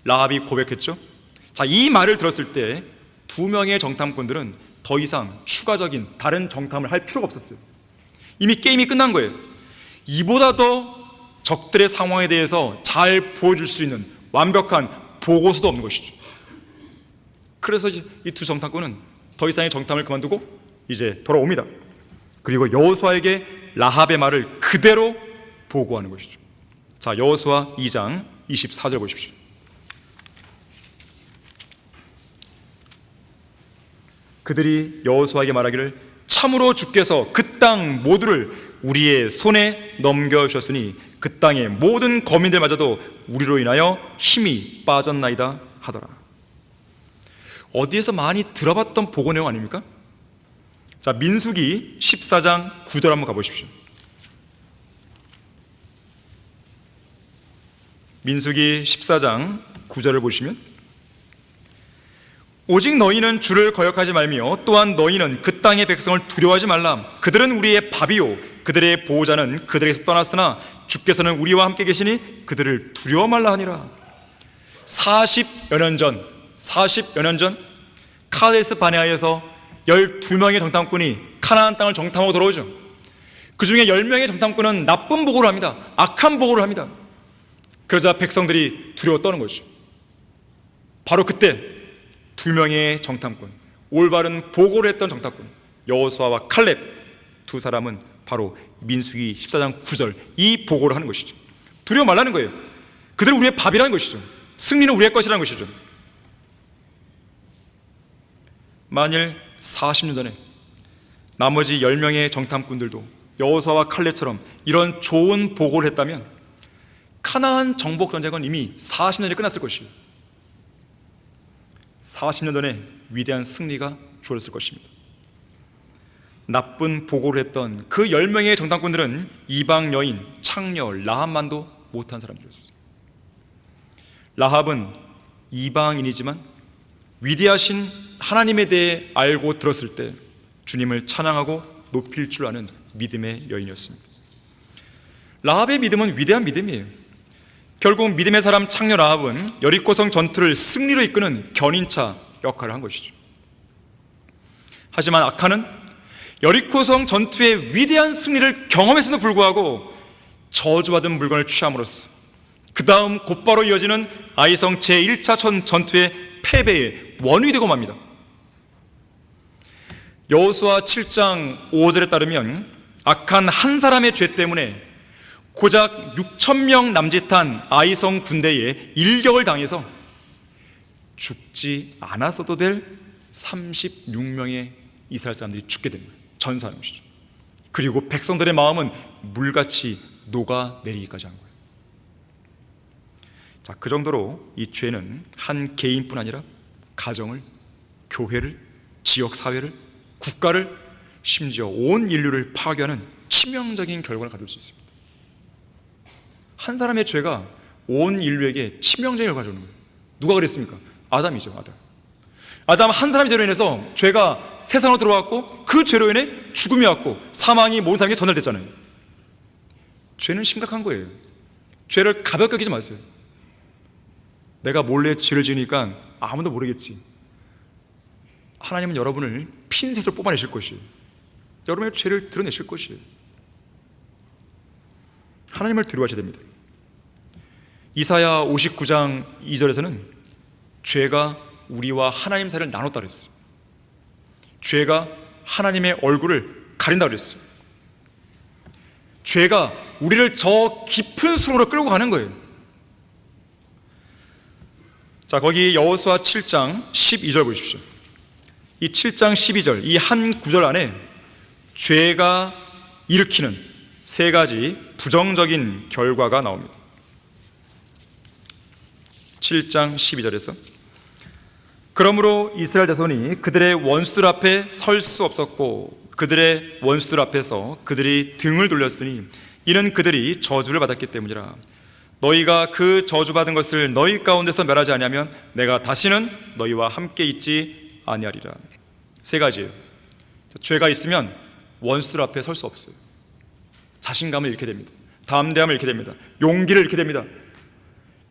Speaker 1: 라합이 고백했죠. 자, 이 말을 들었을 때 두 명의 정탐꾼들은 더 이상 추가적인 다른 정탐을 할 필요가 없었어요. 이미 게임이 끝난 거예요. 이보다 더 적들의 상황에 대해서 잘 보여줄 수 있는 완벽한 보고서도 없는 것이죠. 그래서 이 두 정탐꾼은 더 이상의 정탐을 그만두고 이제 돌아옵니다. 그리고 여호수아에게 라합의 말을 그대로 보고하는 것이죠. 자, 여호수아 2장 24절 보십시오. 그들이 여호수아에게 말하기를 참으로 주께서 그 땅 모두를 우리의 손에 넘겨주셨으니 그 땅의 모든 거민들마저도 우리로 인하여 힘이 빠졌나이다 하더라. 어디에서 많이 들어봤던 보고 내용 아닙니까? 자, 민수기 14장 9절 한번 가보십시오. 민수기 14장 9절을 보시면 오직 너희는 주를 거역하지 말며 또한 너희는 그 땅의 백성을 두려워하지 말라. 그들은 우리의 밥이요 그들의 보호자는 그들에게서 떠났으나 주께서는 우리와 함께 계시니 그들을 두려워 말라 하니라. 40여 년 전 카데스 바네아에서 12명의 정탐꾼이 가나안 땅을 정탐하고 돌아오죠. 그 중에 10명의 정탐꾼은 나쁜 보고를 합니다. 악한 보고를 합니다. 그러자 백성들이 두려워 떠는 거죠. 바로 그때 2명의 정탐꾼, 올바른 보고를 했던 정탐꾼 여호수아와 칼렙 두 사람은 바로 민수기 14장 9절 이 보고를 하는 것이죠. 두려워 말라는 거예요. 그들은 우리의 밥이라는 것이죠. 승리는 우리의 것이라는 것이죠. 만일 40년 전에 나머지 10명의 정탐꾼들도 여호수아와 칼렙처럼 이런 좋은 보고를 했다면 가나안 정복 전쟁은 이미 40년이 끝났을 것이에요. 40년 전에 위대한 승리가 주어졌을 것입니다. 나쁜 보고를 했던 그 10명의 정탐꾼들은 이방 여인 창녀 라합만도 못한 사람들이었어요. 라합은 이방인이지만 위대하신 하나님에 대해 알고 들었을 때 주님을 찬양하고 높일 줄 아는 믿음의 여인이었습니다. 라합의 믿음은 위대한 믿음이에요. 결국 믿음의 사람 창녀 라합은 여리코성 전투를 승리로 이끄는 견인차 역할을 한 것이죠. 하지만 아칸은 여리코성 전투의 위대한 승리를 경험했음에도 불구하고 저주받은 물건을 취함으로써 그 다음 곧바로 이어지는 아이성 제1차 전투의 패배의 원인이 되고 맙니다. 여호수아 7장 5절에 따르면 아칸 한 사람의 죄 때문에 고작 6,000명 남짓한 아이성 군대에 일격을 당해서 죽지 않았어도 될 36명의 이스라엘 사람들이 죽게 됩니다. 전사하는 것이죠. 그리고 백성들의 마음은 물같이 녹아내리기까지 한 거예요. 자, 그 정도로 이 죄는 한 개인뿐 아니라 가정을, 교회를, 지역사회를, 국가를, 심지어 온 인류를 파괴하는 치명적인 결과를 가져올 수 있습니다. 한 사람의 죄가 온 인류에게 치명적인 결과를 가져오는 거예요. 누가 그랬습니까? 아담이죠. 아담 한 사람의 죄로 인해서 죄가 세상으로 들어왔고 그 죄로 인해 죽음이 왔고 사망이 모든 사람에게 전달됐잖아요. 죄는 심각한 거예요. 죄를 가볍게 여기지 마세요. 내가 몰래 죄를 지으니까 아무도 모르겠지. 하나님은 여러분을 핀셋으로 뽑아내실 것이에요. 여러분의 죄를 드러내실 것이에요. 하나님을 두려워하셔야 됩니다. 이사야 59장 2절에서는 죄가 우리와 하나님 사이를 나눴다 그랬어요. 죄가 하나님의 얼굴을 가린다 그랬어요. 죄가 우리를 저 깊은 수렁으로 끌고 가는 거예요. 자, 거기 여호수아 7장 12절 보십시오. 이 7장 12절 이 한 구절 안에 죄가 일으키는 세 가지 부정적인 결과가 나옵니다. 7장 12절에서 그러므로 이스라엘 자손이 그들의 원수들 앞에 설 수 없었고 그들의 원수들 앞에서 그들이 등을 돌렸으니 이는 그들이 저주를 받았기 때문이라. 너희가 그 저주받은 것을 너희 가운데서 멸하지 아니하면 내가 다시는 너희와 함께 있지 아니하리라. 세 가지예요. 죄가 있으면 원수들 앞에 설 수 없어요. 자신감을 잃게 됩니다. 담대함을 잃게 됩니다. 용기를 잃게 됩니다.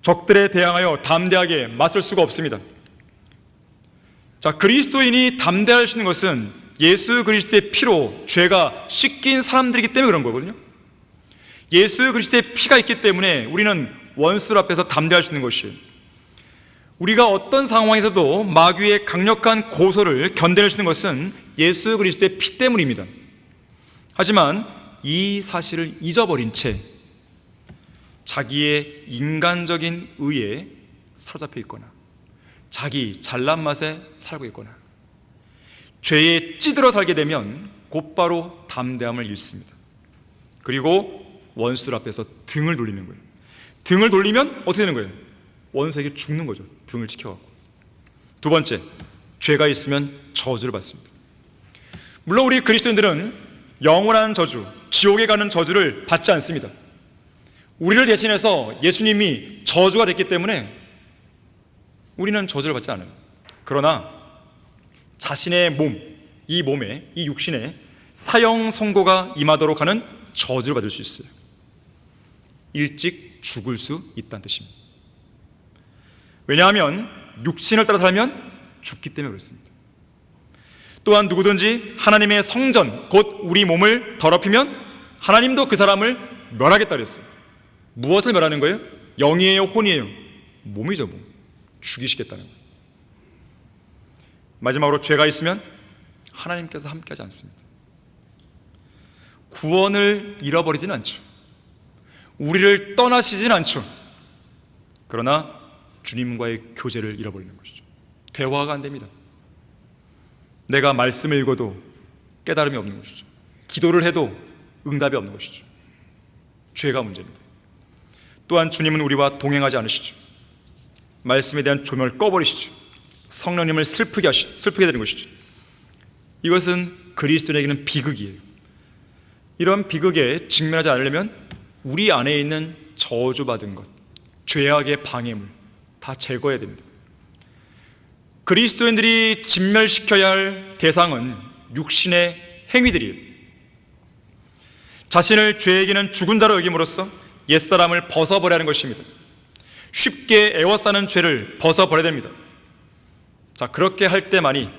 Speaker 1: 적들에 대항하여 담대하게 맞설 수가 없습니다. 자, 그리스도인이 담대할 수 있는 것은 예수 그리스도의 피로 죄가 씻긴 사람들이기 때문에 그런 거거든요. 예수 그리스도의 피가 있기 때문에 우리는 원수들 앞에서 담대할 수 있는 것이에요. 우리가 어떤 상황에서도 마귀의 강력한 고소를 견뎌낼 수 있는 것은 예수 그리스도의 피 때문입니다. 하지만 이 사실을 잊어버린 채 자기의 인간적인 의에 사로잡혀 있거나 자기 잘난 맛에 살고 있거나 죄에 찌들어 살게 되면 곧바로 담대함을 잃습니다. 그리고 원수들 앞에서 등을 돌리는 거예요. 등을 돌리면 어떻게 되는 거예요? 원수에게 죽는 거죠. 등을 지켜갖고. 두 번째, 죄가 있으면 저주를 받습니다. 물론 우리 그리스도인들은 영원한 저주, 지옥에 가는 저주를 받지 않습니다. 우리를 대신해서 예수님이 저주가 됐기 때문에 우리는 저주를 받지 않아요. 그러나 자신의 몸, 이 몸에, 이 육신에 사형 선고가 임하도록 하는 저주를 받을 수 있어요. 일찍 죽을 수 있다는 뜻입니다. 왜냐하면 육신을 따라 살면 죽기 때문에 그렇습니다. 또한 누구든지 하나님의 성전, 곧 우리 몸을 더럽히면 하나님도 그 사람을 멸하겠다 그랬어요. 무엇을 멸하는 거예요? 영이에요, 혼이에요? 몸이죠, 몸. 죽이시겠다는 거예요. 마지막으로 죄가 있으면 하나님께서 함께하지 않습니다. 구원을 잃어버리진 않죠. 우리를 떠나시진 않죠. 그러나 주님과의 교제를 잃어버리는 것이죠. 대화가 안 됩니다. 내가 말씀을 읽어도 깨달음이 없는 것이죠. 기도를 해도 응답이 없는 것이죠. 죄가 문제입니다. 또한 주님은 우리와 동행하지 않으시죠. 말씀에 대한 조명을 꺼버리시죠. 성령님을 슬프게 되는 것이죠. 이것은 그리스도인에게는 비극이에요. 이런 비극에 직면하지 않으려면 우리 안에 있는 저주받은 것, 죄악의 방해물 다 제거해야 됩니다. 그리스도인들이 진멸시켜야 할 대상은 육신의 행위들이에요. 자신을 죄에게는 죽은 자로 여김으로써 옛사람을 벗어버려야 하는 것입니다. 쉽게 애워싸는 죄를 벗어버려야 됩니다. 자, 그렇게 할 때만이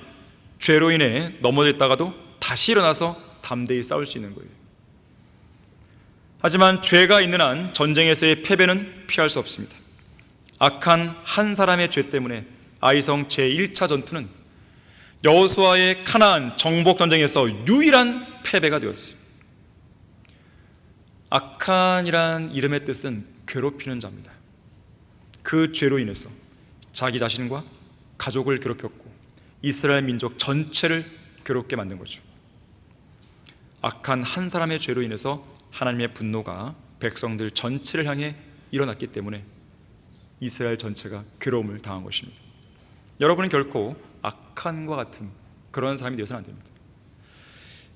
Speaker 1: 죄로 인해 넘어졌다가도 다시 일어나서 담대히 싸울 수 있는 거예요. 하지만 죄가 있는 한 전쟁에서의 패배는 피할 수 없습니다. 악한 한 사람의 죄 때문에 아이성 제1차 전투는 여호수아의 가나안 정복 전쟁에서 유일한 패배가 되었어요. 악한이란 이름의 뜻은 괴롭히는 자입니다. 그 죄로 인해서 자기 자신과 가족을 괴롭혔고 이스라엘 민족 전체를 괴롭게 만든 거죠. 악한 한 사람의 죄로 인해서 하나님의 분노가 백성들 전체를 향해 일어났기 때문에 이스라엘 전체가 괴로움을 당한 것입니다. 여러분은 결코 악한과 같은 그런 사람이 되어서는 안 됩니다.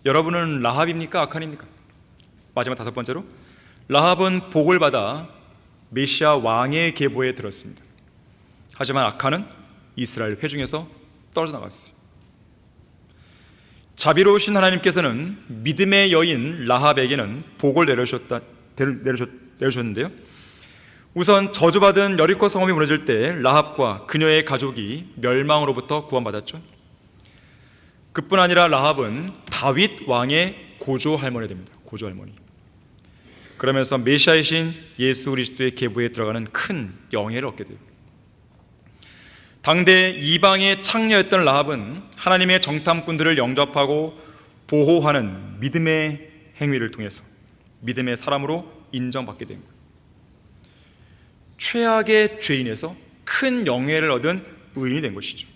Speaker 1: 여러분은 라합입니까? 악한입니까? 마지막 다섯 번째로, 라합은 복을 받아 메시아 왕의 계보에 들었습니다. 하지만 악한은 이스라엘 회중에서 떨어져 나갔어요. 자비로우신 하나님께서는 믿음의 여인 라합에게는 복을 내려주셨는데요. 우선 저주받은 여리코 성읍이 무너질 때 라합과 그녀의 가족이 멸망으로부터 구원받았죠. 그뿐 아니라 라합은 다윗 왕의 고조 할머니가 됩니다. 고조 할머니. 그러면서 메시아이신 예수 그리스도의 계보에 들어가는 큰 영예를 얻게 돼요. 당대 이방의 창녀였던 라합은 하나님의 정탐꾼들을 영접하고 보호하는 믿음의 행위를 통해서 믿음의 사람으로 인정받게 된 거예요. 최악의 죄인에서 큰 영예를 얻은 의인이 된 것이죠.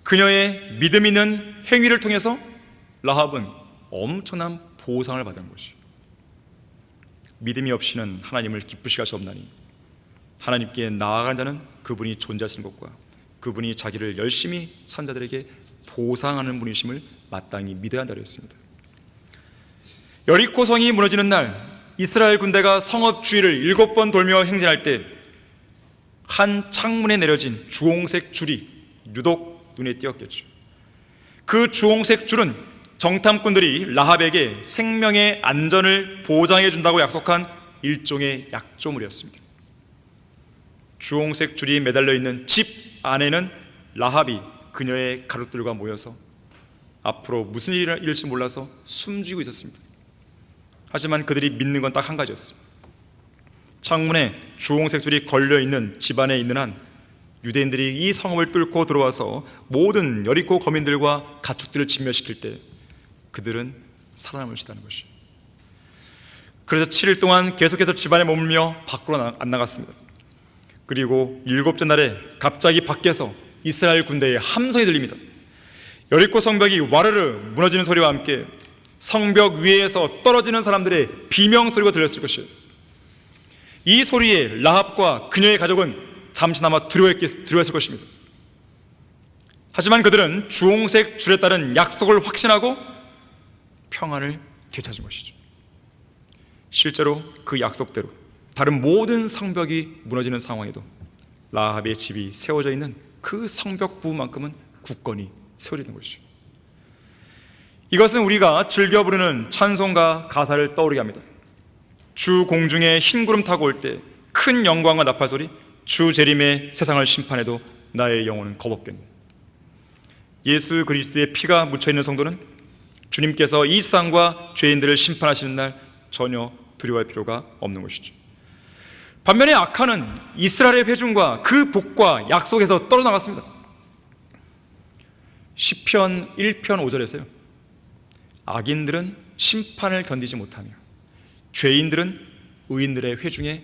Speaker 1: 그녀의 믿음 있는 행위를 통해서 라합은 엄청난 보상을 받은 것이죠. 믿음이 없이는 하나님을 기쁘시게 할 수 없나니 하나님께 나아간 자는 그분이 존재하시는 것과 그분이 자기를 열심히 선자들에게 보상하는 분이심을 마땅히 믿어야 한다고 했습니다. 여리고 성이 무너지는 날 이스라엘 군대가 성읍 주위를 7번 돌며 행진할 때 한 창문에 내려진 주홍색 줄이 유독 눈에 띄었겠죠. 그 주홍색 줄은 정탐꾼들이 라합에게 생명의 안전을 보장해 준다고 약속한 일종의 약조물이었습니다. 주홍색 줄이 매달려 있는 집 안에는 라합이 그녀의 가족들과 모여서 앞으로 무슨 일이 일지 몰라서 숨지고 있었습니다. 하지만 그들이 믿는 건 딱 한 가지였어요. 창문에 주홍색 줄이 걸려있는 집안에 있는 한 유대인들이 이 성읍을 뚫고 들어와서 모든 여리고 거민들과 가축들을 진멸시킬 때 그들은 살아남을 수 있다는 것이에요. 그래서 7일 동안 계속해서 집안에 머물며 밖으로 안 나갔습니다. 그리고 7째 날에 갑자기 밖에서 이스라엘 군대의 함성이 들립니다. 여리고 성벽이 와르르 무너지는 소리와 함께 성벽 위에서 떨어지는 사람들의 비명소리가 들렸을 것이에요. 이 소리에 라합과 그녀의 가족은 잠시나마 두려워했을 것입니다. 하지만 그들은 주홍색 줄에 따른 약속을 확신하고 평안을 되찾은 것이죠. 실제로 그 약속대로 다른 모든 성벽이 무너지는 상황에도 라합의 집이 세워져 있는 그 성벽 부분만큼은 굳건히 세워진 것이죠. 이것은 우리가 즐겨 부르는 찬송가 가사를 떠오르게 합니다. 주 공중에 흰 구름 타고 올 때 큰 영광과 나팔 소리, 주 재림의 세상을 심판해도 나의 영혼은 겁없겠네. 예수 그리스도의 피가 묻혀있는 성도는 주님께서 이 세상과 죄인들을 심판하시는 날 전혀 두려워할 필요가 없는 것이죠. 반면에 악한은 이스라엘의 회중과 그 복과 약속에서 떨어나갔습니다. 시편 1편 5절에서요, 악인들은 심판을 견디지 못하며 죄인들은 의인들의 회중에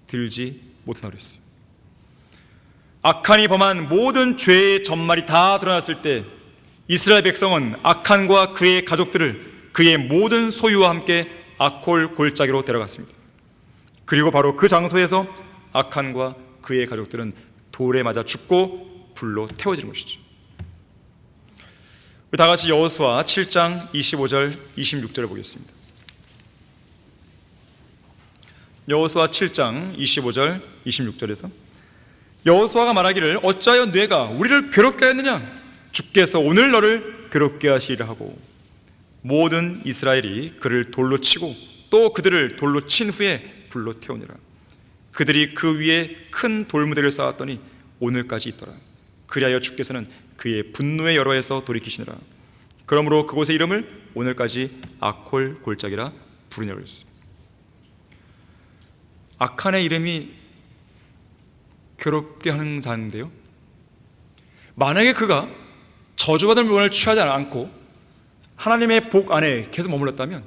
Speaker 1: 들지 못한다고 그랬어요. 악한이 범한 모든 죄의 전말이 다 드러났을 때 이스라엘 백성은 악한과 그의 가족들을 그의 모든 소유와 함께 아콜 골짜기로 데려갔습니다. 그리고 바로 그 장소에서 악한과 그의 가족들은 돌에 맞아 죽고 불로 태워지는 것이죠. 다 같이 여호수아 7장 25절 26절을 보겠습니다. 여호수아 7장 25절 26절에서 여호수아가 말하기를 어찌하여 뇌가 우리를 괴롭게 하였느냐, 주께서 오늘 너를 괴롭게 하시리라 하고 모든 이스라엘이 그를 돌로 치고 또 그들을 돌로 친 후에 불로 태우니라. 그들이 그 위에 큰 돌무대를 쌓았더니 오늘까지 있더라. 그리하여 주께서는 그의 분노의 여로에서 돌이키시니라. 그러므로 그곳의 이름을 오늘까지 아콜 골짜기라 부르냐고 했습니다. 악한의 이름이 괴롭게 하는 자인데요, 만약에 그가 저주받을 물건을 취하지 않고 하나님의 복 안에 계속 머물렀다면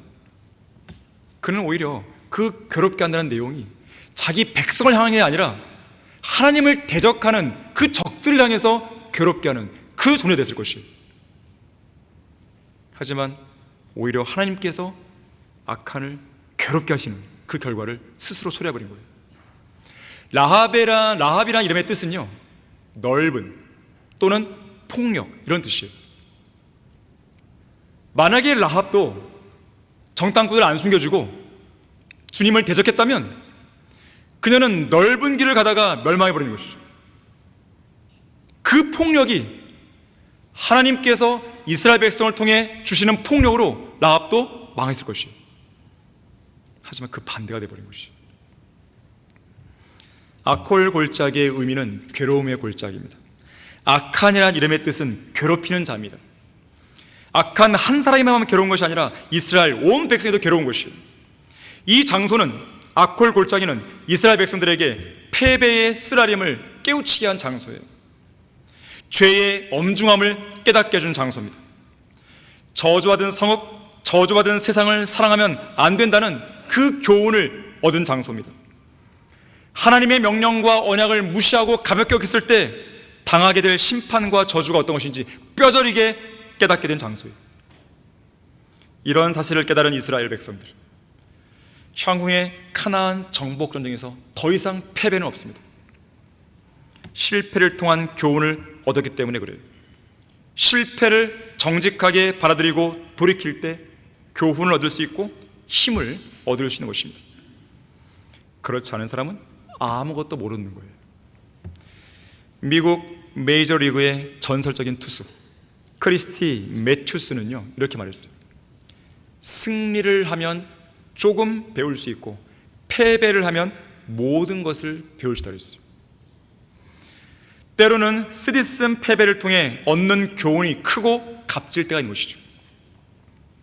Speaker 1: 그는 오히려 그 괴롭게 한다는 내용이 자기 백성을 향한 게 아니라 하나님을 대적하는 그 적들을 향해서 괴롭게 하는 그 존재 됐을 것이에요. 하지만 오히려 하나님께서 악한을 괴롭게 하시는 그 결과를 스스로 초래해버린 거예요. 라합이란 이름의 뜻은요, 넓은 또는 폭력 이런 뜻이에요. 만약에 라합도 정탐꾼을 안 숨겨주고 주님을 대적했다면 그녀는 넓은 길을 가다가 멸망해버리는 것이죠. 그 폭력이 하나님께서 이스라엘 백성을 통해 주시는 폭력으로 라합도 망했을 것이에요. 하지만 그 반대가 되어버린 것이에요. 아콜 골짜기의 의미는 괴로움의 골짜기입니다. 악한이라는 이름의 뜻은 괴롭히는 자입니다. 악한 한 사람이만 괴로운 것이 아니라 이스라엘 온 백성에도 괴로운 것이에요. 이 장소는, 아콜 골짜기는 이스라엘 백성들에게 패배의 쓰라림을 깨우치게 한 장소예요. 죄의 엄중함을 깨닫게 해준 장소입니다. 저주받은 성읍, 저주받은 세상을 사랑하면 안 된다는 그 교훈을 얻은 장소입니다. 하나님의 명령과 언약을 무시하고 가볍게 여겼을 때 당하게 될 심판과 저주가 어떤 것인지 뼈저리게 깨닫게 된 장소예요. 이런 사실을 깨달은 이스라엘 백성들, 향후의 카나안 정복 전쟁에서 더 이상 패배는 없습니다. 실패를 통한 교훈을 얻었기 때문에 그래요. 실패를 정직하게 받아들이고 돌이킬 때 교훈을 얻을 수 있고 힘을 얻을 수 있는 것입니다. 그렇지 않은 사람은 아무것도 모르는 거예요. 미국 메이저리그의 전설적인 투수 크리스티 매튜스는요, 이렇게 말했어요. 승리를 하면 조금 배울 수 있고 패배를 하면 모든 것을 배울 수 있다고 했어요. 때로는 쓰디쓴 패배를 통해 얻는 교훈이 크고 값질 때가 있는 것이죠.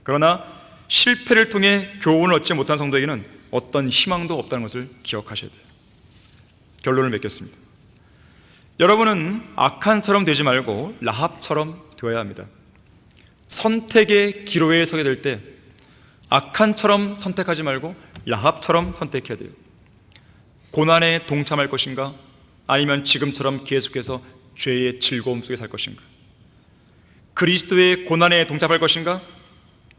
Speaker 1: 그러나 실패를 통해 교훈을 얻지 못한 성도에게는 어떤 희망도 없다는 것을 기억하셔야 돼요. 결론을 맺겠습니다. 여러분은 악한처럼 되지 말고 라합처럼 되어야 합니다. 선택의 기로에 서게 될 때 악한처럼 선택하지 말고 라합처럼 선택해야 돼요. 고난에 동참할 것인가? 아니면 지금처럼 계속해서 죄의 즐거움 속에 살 것인가? 그리스도의 고난에 동참할 것인가?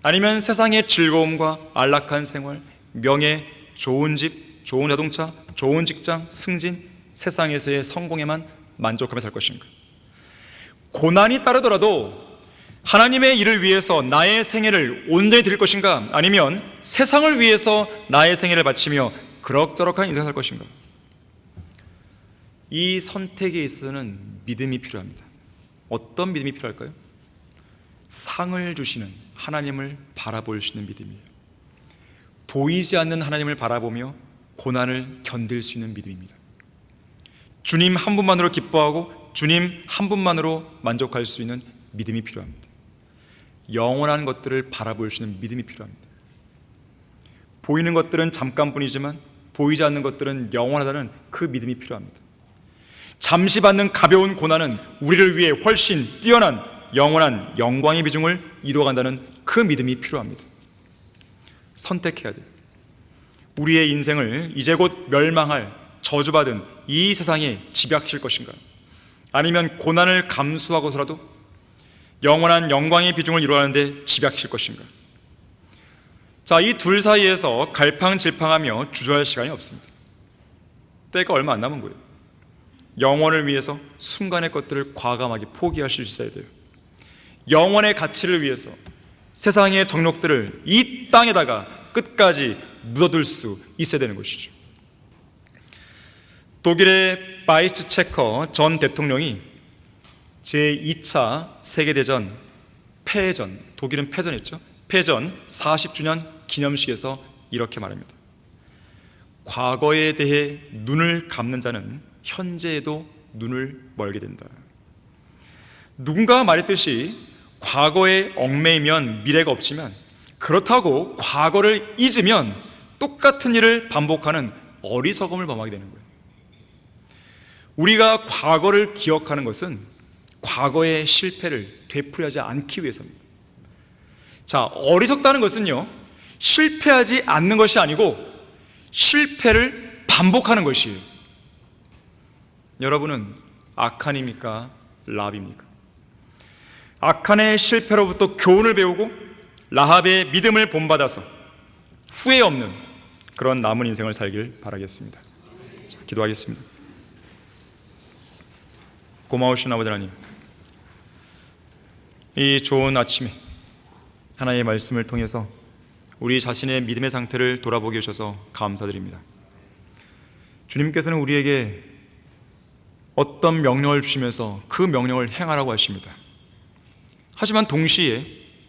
Speaker 1: 아니면 세상의 즐거움과 안락한 생활, 명예, 좋은 집, 좋은 자동차, 좋은 직장, 승진, 세상에서의 성공에만 만족하며 살 것인가? 고난이 따르더라도 하나님의 일을 위해서 나의 생애를 온전히 드릴 것인가? 아니면 세상을 위해서 나의 생애를 바치며 그럭저럭한 인생을 살 것인가? 이 선택에 있어서는 믿음이 필요합니다. 어떤 믿음이 필요할까요? 상을 주시는 하나님을 바라볼 수 있는 믿음이에요. 보이지 않는 하나님을 바라보며 고난을 견딜 수 있는 믿음입니다. 주님 한 분만으로 기뻐하고 주님 한 분만으로 만족할 수 있는 믿음이 필요합니다. 영원한 것들을 바라볼 수 있는 믿음이 필요합니다. 보이는 것들은 잠깐뿐이지만 보이지 않는 것들은 영원하다는 그 믿음이 필요합니다. 잠시 받는 가벼운 고난은 우리를 위해 훨씬 뛰어난 영원한 영광의 비중을 이루어간다는 그 믿음이 필요합니다. 선택해야 돼요. 우리의 인생을 이제 곧 멸망할 저주받은 이 세상에 집약실 것인가? 아니면 고난을 감수하고서라도 영원한 영광의 비중을 이루어가는데 집약실 것인가? 자, 이 둘 사이에서 갈팡질팡하며 주저할 시간이 없습니다. 때가 얼마 안 남은 거예요. 영원을 위해서 순간의 것들을 과감하게 포기할 수 있어야 돼요. 영원의 가치를 위해서 세상의 정욕들을 이 땅에다가 끝까지 묻어둘 수 있어야 되는 것이죠. 독일의 바이스 체커 전 대통령이 제2차 세계대전 패전, 독일은 패전했죠. 패전 40주년 기념식에서 이렇게 말합니다. 과거에 대해 눈을 감는 자는 현재에도 눈을 멀게 된다. 누군가가 말했듯이 과거에 얽매이면 미래가 없지만 그렇다고 과거를 잊으면 똑같은 일을 반복하는 어리석음을 범하게 되는 거예요. 우리가 과거를 기억하는 것은 과거의 실패를 되풀이하지 않기 위해서입니다. 자, 어리석다는 것은요, 실패하지 않는 것이 아니고 실패를 반복하는 것이에요. 여러분은 악한입니까? 라합입니까? 악한의 실패로부터 교훈을 배우고 라합의 믿음을 본받아서 후회 없는 그런 남은 인생을 살길 바라겠습니다. 자, 기도하겠습니다. 고마우신 아버지 하나님, 이 좋은 아침에 하나님의 말씀을 통해서 우리 자신의 믿음의 상태를 돌아보게 해주셔서 감사드립니다. 주님께서는 우리에게 어떤 명령을 주시면서 그 명령을 행하라고 하십니다. 하지만 동시에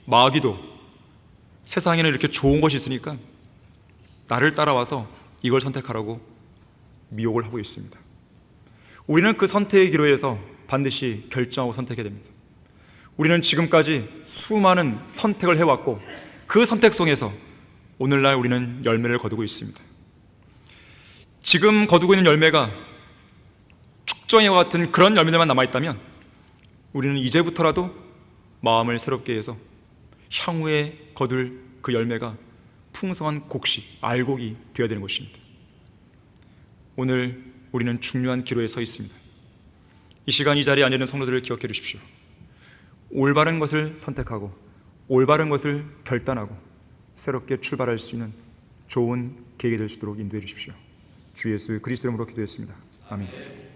Speaker 1: 마귀도 세상에는 이렇게 좋은 것이 있으니까 나를 따라와서 이걸 선택하라고 미혹을 하고 있습니다. 우리는 그 선택의 기로에서 반드시 결정하고 선택해야 됩니다. 우리는 지금까지 수많은 선택을 해왔고 그 선택 속에서 오늘날 우리는 열매를 거두고 있습니다. 지금 거두고 있는 열매가 축정이와 같은 그런 열매들만 남아있다면 우리는 이제부터라도 마음을 새롭게 해서 향후에 거둘 그 열매가 풍성한 곡식, 알곡이 되어야 되는 것입니다. 오늘 우리는 중요한 기로에 서 있습니다. 이 시간 이 자리에 앉아있는 성도들을 기억해 주십시오. 올바른 것을 선택하고 올바른 것을 결단하고 새롭게 출발할 수 있는 좋은 계획이 될 수 있도록 인도해 주십시오. 주 예수 그리스도 이름으로 기도했습니다. 아멘.